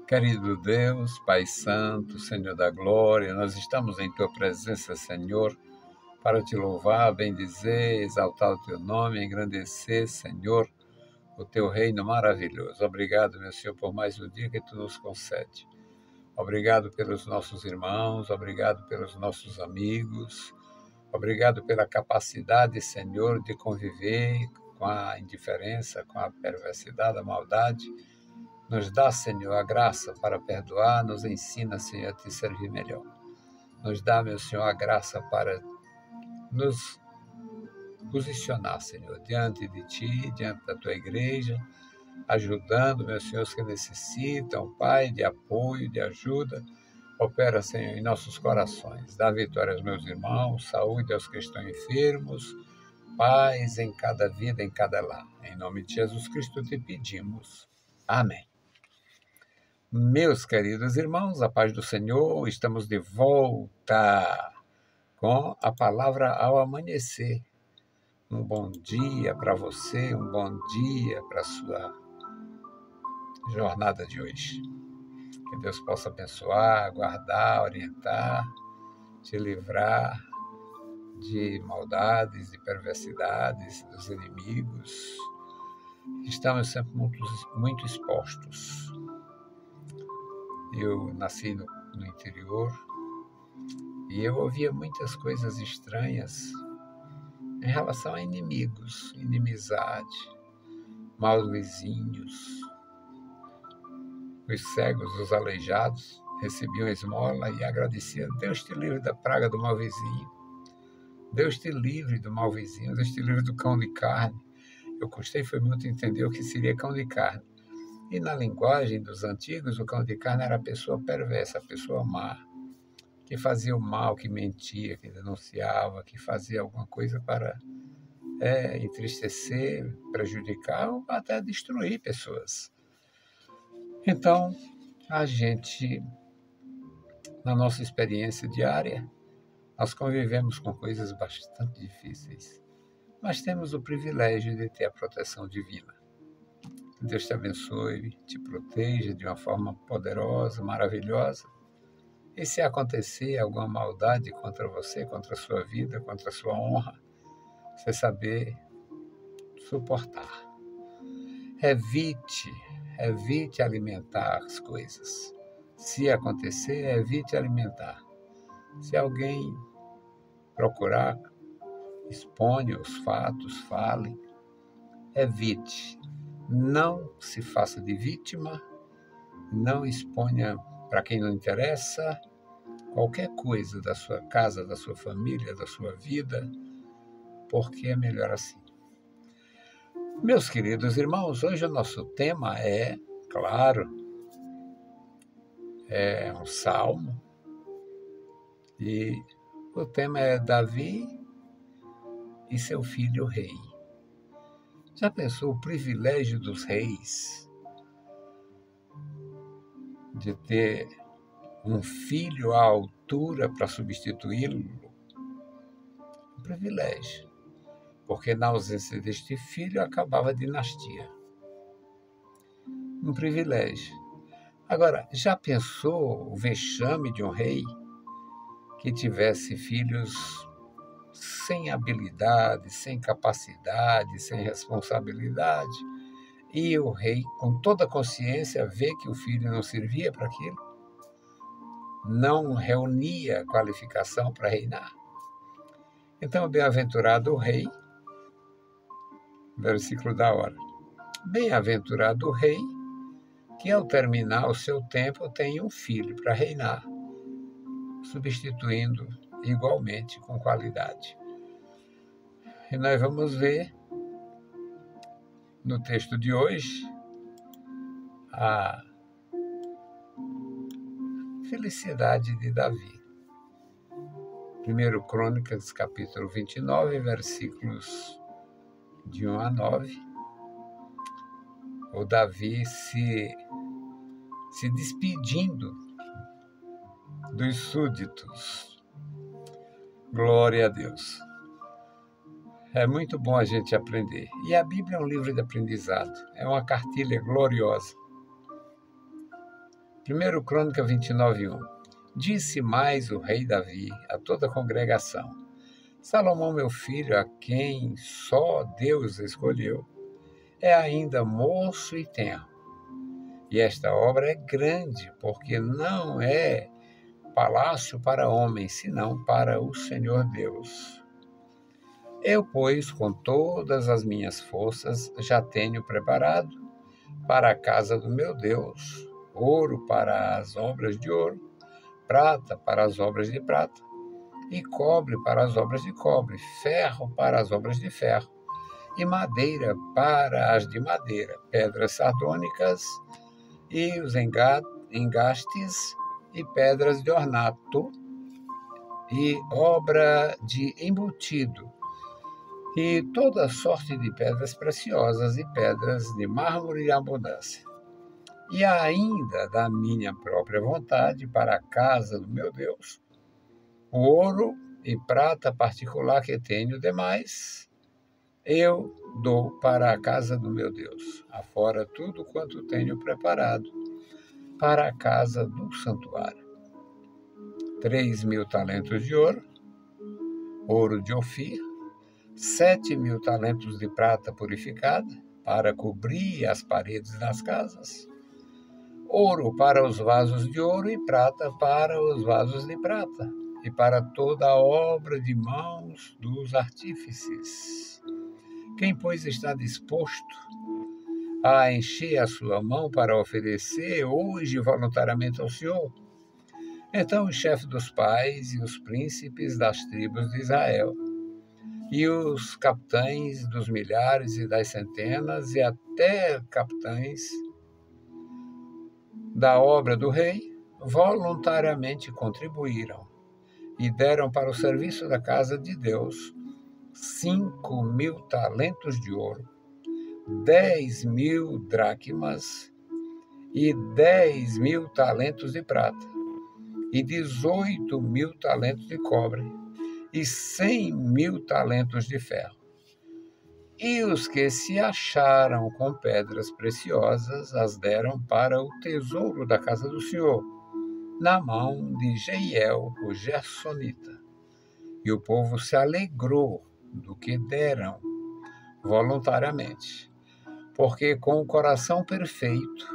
Querido Deus, Pai Santo, Senhor da Glória, nós estamos em Tua presença, Senhor, para Te louvar, bendizer, exaltar o Teu nome, engrandecer, Senhor, o Teu reino maravilhoso. Obrigado, meu Senhor, por mais um dia que Tu nos concede. Obrigado pelos nossos irmãos, obrigado pelos nossos amigos, obrigado pela capacidade, Senhor, de conviver com a indiferença, com a perversidade, a maldade. Nos dá, Senhor, a graça para perdoar, nos ensina, Senhor, a Te servir melhor. Nos dá, meu Senhor, a graça para nos posicionar, Senhor, diante de Ti, diante da Tua igreja, ajudando, meu Senhor, os que necessitam, Pai, de apoio, de ajuda. Opera, Senhor, em nossos corações. Dá vitória aos meus irmãos, saúde aos que estão enfermos, paz em cada vida, em cada lar. Em nome de Jesus Cristo te pedimos. Amém. Meus queridos irmãos, a paz do Senhor, estamos de volta com a palavra ao amanhecer. Um bom dia para você, um bom dia para a sua jornada de hoje. Que Deus possa abençoar, guardar, orientar, te livrar de maldades, de perversidades, dos inimigos. Estamos sempre muito expostos. Eu nasci no interior e eu ouvia muitas coisas estranhas em relação a inimigos, inimizade, maus vizinhos. Os cegos, os aleijados, recebiam esmola e agradeciam. Deus te livre da praga do mau vizinho. Deus te livre do mau vizinho. Deus te livre do cão de carne. Eu custei foi muito entender o que seria cão de carne. E na linguagem dos antigos, o cão de carne era a pessoa perversa, a pessoa má, que fazia o mal, que mentia, que denunciava, que fazia alguma coisa para entristecer, prejudicar ou até destruir pessoas. Então, a gente, na nossa experiência diária, nós convivemos com coisas bastante difíceis, mas temos o privilégio de ter a proteção divina. Deus te abençoe, te proteja de uma forma poderosa, maravilhosa. E se acontecer alguma maldade contra você, contra a sua vida, contra a sua honra, você saber suportar. Evite alimentar as coisas. Se acontecer, evite alimentar. Se alguém procurar, exponha os fatos, fale. Evite. Não se faça de vítima, não exponha para quem não interessa qualquer coisa da sua casa, da sua família, da sua vida, porque é melhor assim. Meus queridos irmãos, hoje o nosso tema é, claro, é um salmo, e o tema é Davi e seu filho rei. Já pensou o privilégio dos reis de ter um filho à altura para substituí-lo? Um privilégio, porque na ausência deste filho acabava a dinastia. Um privilégio. Agora, já pensou o vexame de um rei que tivesse filhos sem habilidade, sem capacidade, sem responsabilidade, e o rei, com toda a consciência, vê que o filho não servia para aquilo, não reunia qualificação para reinar? Então, bem-aventurado o rei, versículo da hora, bem-aventurado o rei que ao terminar o seu tempo tem um filho para reinar, substituindo igualmente com qualidade. E nós vamos ver no texto de hoje a felicidade de Davi. 1 Crônicas, capítulo 29, versículos de 1 a 9. O Davi se despedindo dos súditos. Glória a Deus. É muito bom a gente aprender. E a Bíblia é um livro de aprendizado. É uma cartilha gloriosa. 1 Crônica 29:1. Disse mais o rei Davi a toda a congregação: Salomão, meu filho, a quem só Deus escolheu, é ainda moço e tenro. E esta obra é grande, porque não é palácio para homens, senão para o Senhor Deus. Eu, pois, com todas as minhas forças, já tenho preparado para a casa do meu Deus ouro para as obras de ouro, prata para as obras de prata, e cobre para as obras de cobre, ferro para as obras de ferro, e madeira para as de madeira, pedras sardônicas e os engastes e pedras de ornato, e obra de embutido, e toda sorte de pedras preciosas e pedras de mármore em abundância. E ainda da minha própria vontade para a casa do meu Deus, o ouro e prata particular que tenho demais, eu dou para a casa do meu Deus, afora tudo quanto tenho preparado para a casa do santuário. 3.000 talentos de ouro, ouro de Ofir, 7.000 talentos de prata purificada, para cobrir as paredes das casas, ouro para os vasos de ouro e prata para os vasos de prata, e para toda a obra de mãos dos artífices. Quem, pois, está disposto a encher a sua mão para oferecer hoje voluntariamente ao Senhor? Então os chefes dos pais e os príncipes das tribos de Israel, e os capitães dos milhares e das centenas, e até capitães da obra do rei, voluntariamente contribuíram e deram para o serviço da casa de Deus 5.000 talentos de ouro, 10.000 dracmas e 10.000 talentos de prata, e 18.000 talentos de cobre, e 100.000 talentos de ferro. E os que se acharam com pedras preciosas as deram para o tesouro da casa do Senhor, na mão de Jeiel, o Gersonita. E o povo se alegrou do que deram voluntariamente, porque com o coração perfeito,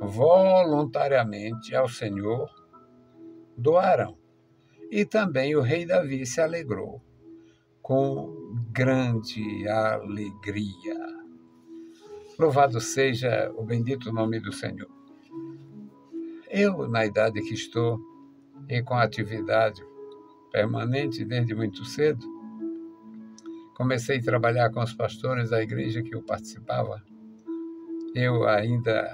voluntariamente ao Senhor doaram. E também o rei Davi se alegrou com grande alegria. Louvado seja o bendito nome do Senhor. Eu, na idade que estou, e com atividade permanente desde muito cedo, comecei a trabalhar com os pastores da igreja que eu participava. Eu ainda,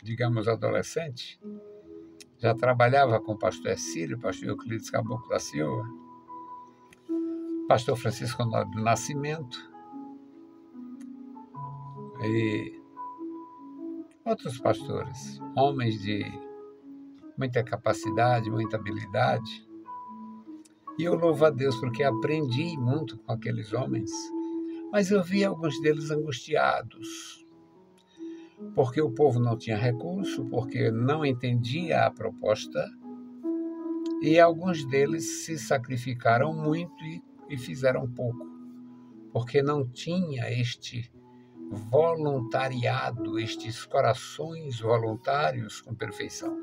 digamos, adolescente, já trabalhava com o pastor Ercílio, pastor Euclides Caboclo da Silva, pastor Francisco Nobre do Nascimento e outros pastores, homens de muita capacidade, muita habilidade. E eu louvo a Deus porque aprendi muito com aqueles homens, mas eu vi alguns deles angustiados, porque o povo não tinha recurso, porque não entendia a proposta, e alguns deles se sacrificaram muito e fizeram pouco, porque não tinha este voluntariado, estes corações voluntários com perfeição.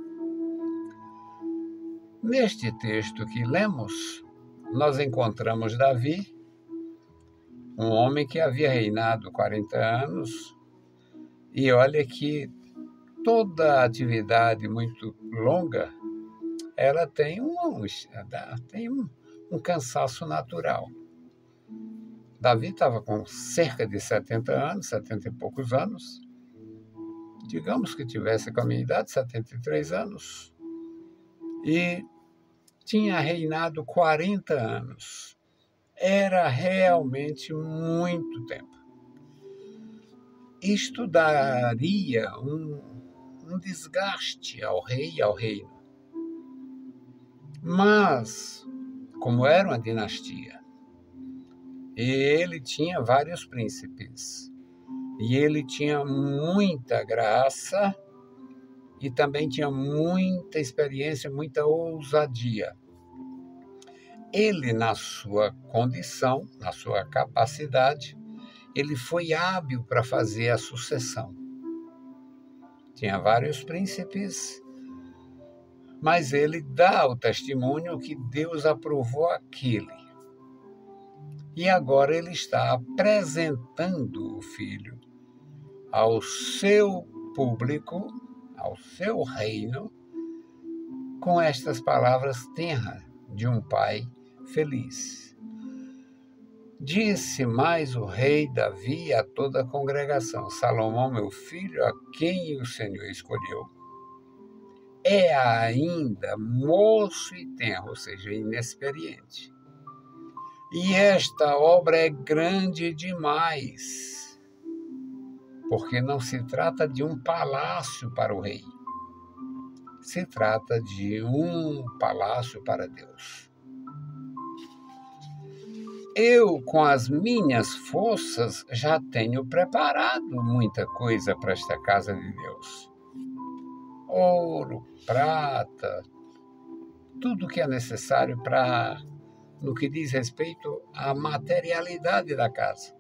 Neste texto que lemos, nós encontramos Davi, um homem que havia reinado 40 anos, e olha que toda atividade muito longa, ela tem um cansaço natural. Davi estava com cerca de 70 anos, 70 e poucos anos, digamos que tivesse com a minha idade, 73 anos, e tinha reinado 40 anos. Era realmente muito tempo. Isto daria um desgaste ao rei e ao reino. Mas, como era uma dinastia, e ele tinha vários príncipes, e ele tinha muita graça e também tinha muita experiência, muita ousadia. Ele, na sua condição, na sua capacidade, ele foi hábil para fazer a sucessão. Tinha vários príncipes, mas ele dá o testemunho que Deus aprovou aquele. E agora ele está apresentando o filho ao seu público, ao seu reino, com estas palavras tenras de um pai feliz. Disse mais o rei Davi a toda a congregação: Salomão, meu filho, a quem o Senhor escolheu, é ainda moço e tenro, ou seja, inexperiente. E esta obra é grande demais, porque não se trata de um palácio para o rei, se trata de um palácio para Deus. Eu, com as minhas forças, já tenho preparado muita coisa para esta casa de Deus. Ouro, prata, tudo que é necessário para, no que diz respeito à materialidade da casa.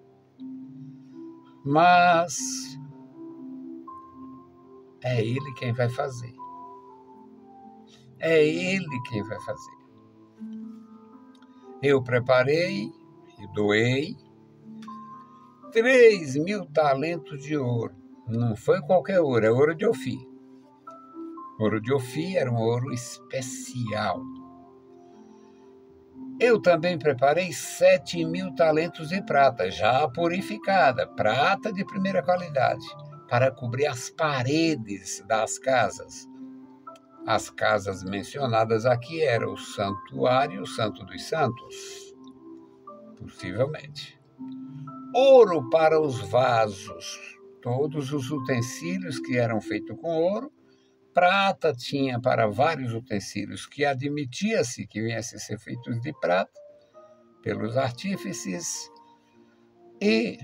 Mas é Ele quem vai fazer. É Ele quem vai fazer. Eu preparei e doei 3.000 talentos de ouro. Não foi qualquer ouro, é ouro de Ofir. Ouro de Ofir era um ouro especial. Eu também preparei 7.000 talentos de prata, já purificada, prata de primeira qualidade, para cobrir as paredes das casas. As casas mencionadas aqui eram o santuário, o Santo dos Santos, possivelmente. Ouro para os vasos, todos os utensílios que eram feitos com ouro. Prata tinha para vários utensílios que admitia-se que viessem a ser feitos de prata pelos artífices. E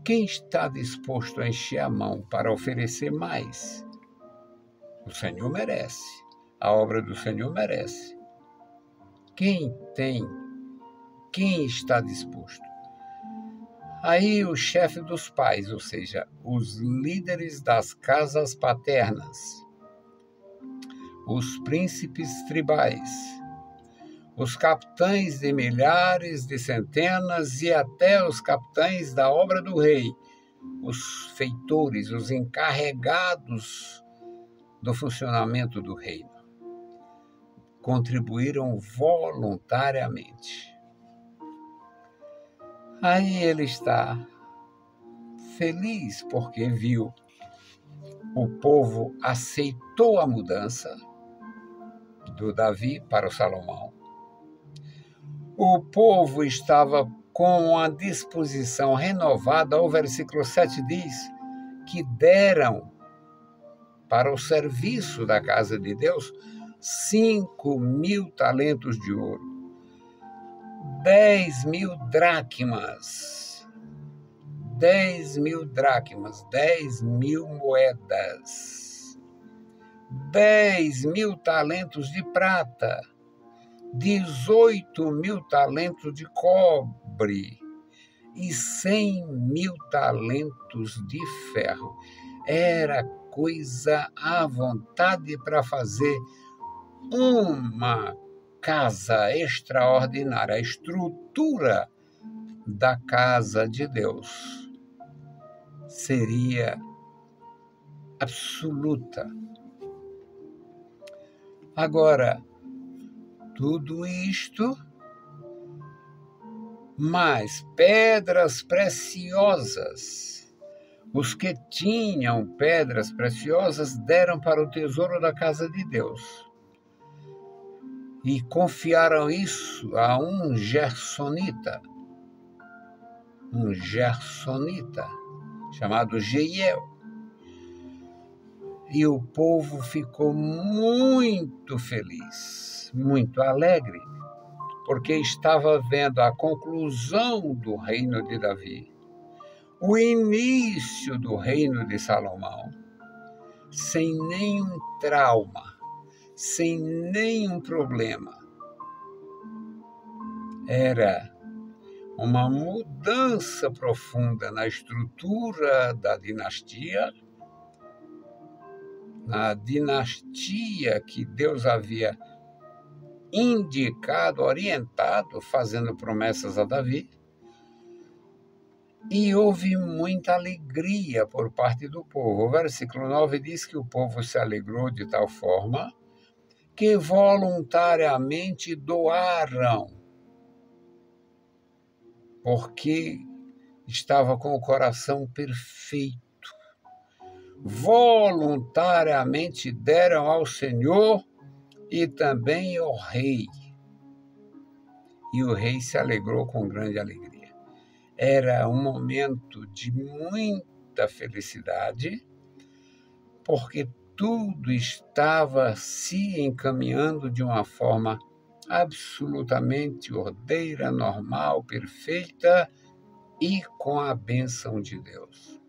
quem está disposto a encher a mão para oferecer mais? O Senhor merece. A obra do Senhor merece. Quem está disposto? Aí o chefe dos pais, ou seja, os líderes das casas paternas, os príncipes tribais, os capitães de milhares, de centenas e até os capitães da obra do rei, os feitores, os encarregados do funcionamento do reino, contribuíram voluntariamente. Aí ele está feliz porque viu o povo aceitou a mudança do Davi para o Salomão. O povo estava com a disposição renovada. O versículo 7 diz que deram para o serviço da casa de Deus 5.000 talentos de ouro, 10.000 dracmas, 10.000 moedas, 10.000 talentos de prata, 18.000 talentos de cobre e 100.000 talentos de ferro. Era coisa à vontade para fazer uma casa extraordinária. A estrutura da casa de Deus seria absoluta. Agora, tudo isto, mais pedras preciosas. Os que tinham pedras preciosas deram para o tesouro da casa de Deus e confiaram isso a um gersonita chamado Jeiel. E o povo ficou muito feliz, muito alegre, porque estava vendo a conclusão do reino de Davi, o início do reino de Salomão. sem nenhum trauma, sem nenhum problema. Era uma mudança profunda na estrutura da dinastia, na dinastia que Deus havia indicado, orientado, fazendo promessas a Davi. E houve muita alegria por parte do povo. O versículo 9 diz que o povo se alegrou de tal forma que voluntariamente doaram, porque estava com o coração perfeito. Voluntariamente deram ao Senhor e também ao rei. E o rei se alegrou com grande alegria. Era um momento de muita felicidade, porque tudo estava se encaminhando de uma forma absolutamente ordeira, normal, perfeita e com a bênção de Deus.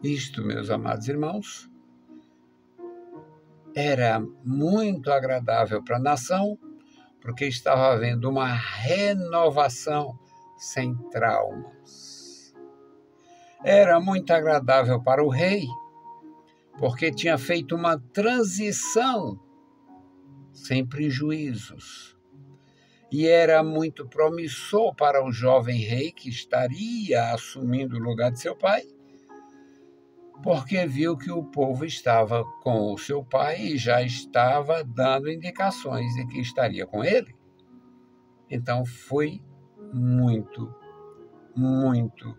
Isto, meus amados irmãos, era muito agradável para a nação, porque estava havendo uma renovação sem traumas. Era muito agradável para o rei, porque tinha feito uma transição sem prejuízos. E era muito promissor para o jovem rei que estaria assumindo o lugar de seu pai, porque viu que o povo estava com o seu pai e já estava dando indicações de que estaria com ele. Então foi muito, muito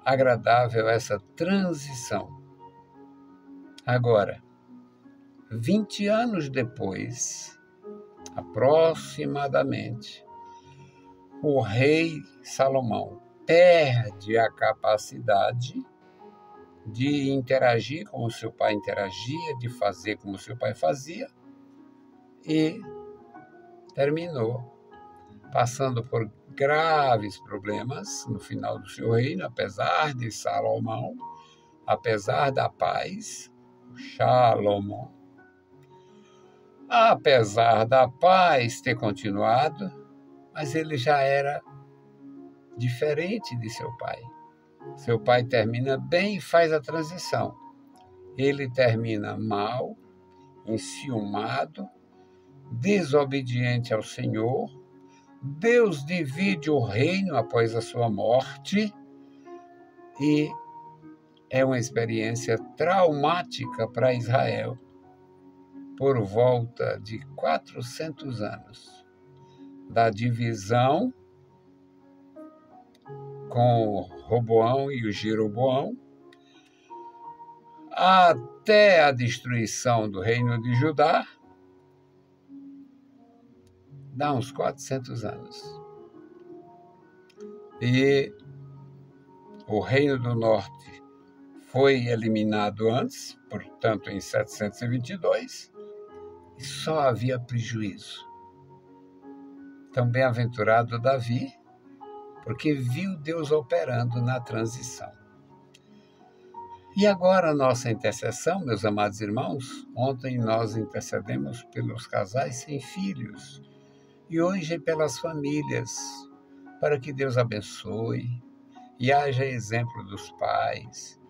agradável essa transição. Agora, 20 anos depois, aproximadamente, o rei Salomão perde a capacidade de interagir como seu pai interagia, de fazer como seu pai fazia, e terminou passando por graves problemas no final do seu reino, apesar de Salomão, apesar da paz, Shalom, apesar da paz ter continuado, mas ele já era diferente de seu pai. Seu pai termina bem e faz a transição. Ele termina mal, enciumado, desobediente ao Senhor. Deus divide o reino após a sua morte e é uma experiência traumática para Israel por volta de 400 anos, da divisão com o Roboão e o Jeroboão, até a destruição do reino de Judá, dá uns 400 anos. E o reino do norte foi eliminado antes, portanto, em 722, e só havia prejuízo. Tão bem-aventurado Davi, porque viu Deus operando na transição. E agora a nossa intercessão, meus amados irmãos, ontem nós intercedemos pelos casais sem filhos, e hoje pelas famílias, para que Deus abençoe, e haja exemplo dos pais,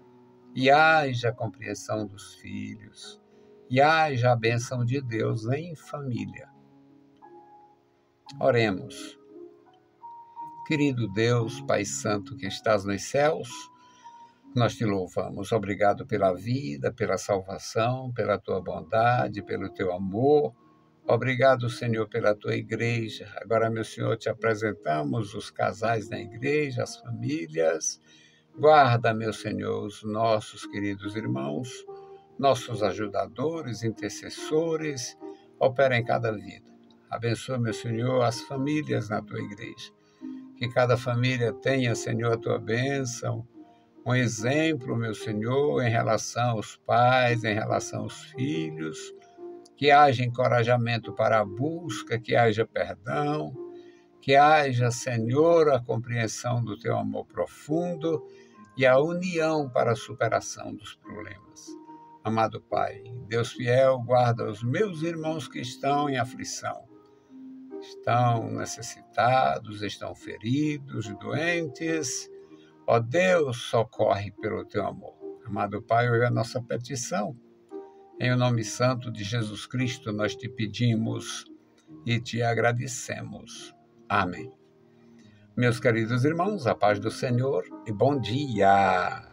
e haja compreensão dos filhos, e haja a bênção de Deus em família. Oremos. Querido Deus, Pai Santo que estás nos céus, nós te louvamos. Obrigado pela vida, pela salvação, pela tua bondade, pelo teu amor. Obrigado, Senhor, pela tua igreja. Agora, meu Senhor, te apresentamos os casais da igreja, as famílias. Guarda, meu Senhor, os nossos queridos irmãos, nossos ajudadores, intercessores. Opera em cada vida. Abençoa, meu Senhor, as famílias na tua igreja. Que cada família tenha, Senhor, a tua bênção, um exemplo, meu Senhor, em relação aos pais, em relação aos filhos, que haja encorajamento para a busca, que haja perdão, que haja, Senhor, a compreensão do teu amor profundo e a união para a superação dos problemas. Amado Pai, Deus fiel, guarda os meus irmãos que estão em aflição. Estão necessitados, estão feridos, doentes. Ó Deus, socorre pelo teu amor. Amado Pai, ouve a nossa petição. Em o nome santo de Jesus Cristo, nós te pedimos e te agradecemos. Amém. Meus queridos irmãos, a paz do Senhor e bom dia.